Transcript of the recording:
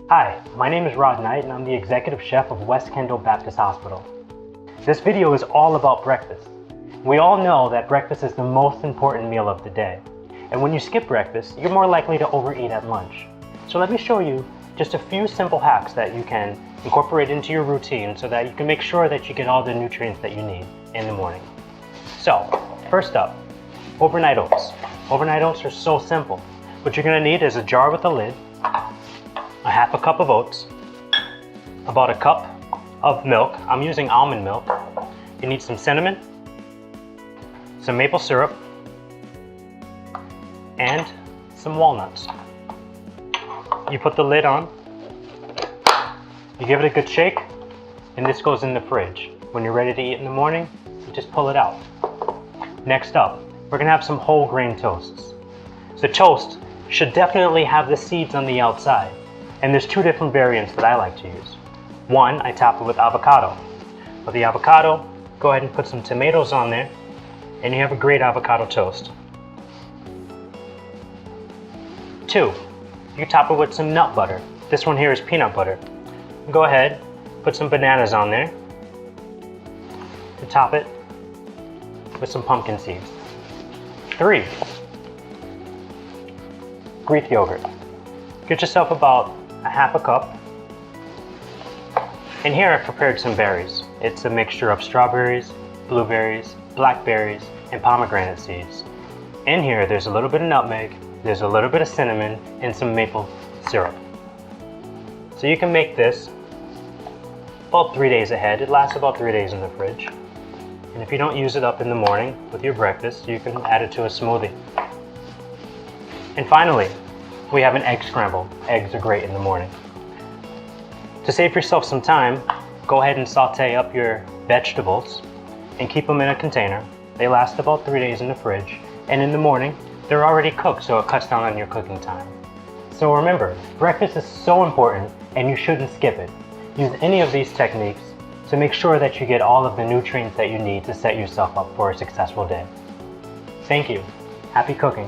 Hi, my name is Rod Knight and I'm the Executive Chef of West Kendall Baptist Hospital. This video is all about breakfast. We all know that breakfast is the most important meal of the day. And when you skip breakfast, you're more likely to overeat at lunch. So let me show you just a few simple hacks that you can incorporate into your routine so that you can make sure that you get all the nutrients that you need in the morning. So, first up, overnight oats. Overnight oats are so simple. What you're going to need is a jar with a lid, a half a cup of oats, about a cup of milk. I'm using almond milk. You need some cinnamon, some maple syrup, and some walnuts. You put the lid on, you give it a good shake, and this goes in the fridge. When you're ready to eat in the morning, you just pull it out. Next up, we're gonna have some whole grain toasts. The toast should definitely have the seeds on the outside. And there's two different variants that I like to use. One, I top it with avocado. With the avocado, go ahead and put some tomatoes on there, and you have a great avocado toast. Two, you top it with some nut butter. This one here is peanut butter. Go ahead, put some bananas on there, and top it with some pumpkin seeds. Three, Greek yogurt. Get yourself about a half a cup. And here I've prepared some berries. It's a mixture of strawberries, blueberries, blackberries, and pomegranate seeds. In here there's a little bit of nutmeg, there's a little bit of cinnamon, and some maple syrup. So you can make this about 3 days ahead. It lasts about 3 days in the fridge. And if you don't use it up in the morning with your breakfast, you can add it to a smoothie. And finally, we have an egg scramble. Eggs are great in the morning. To save yourself some time, go ahead and saute up your vegetables and keep them in a container. They last about 3 days in the fridge, and in the morning, they're already cooked, so it cuts down on your cooking time. So remember, breakfast is so important and you shouldn't skip it. Use any of these techniques to make sure that you get all of the nutrients that you need to set yourself up for a successful day. Thank you. Happy cooking.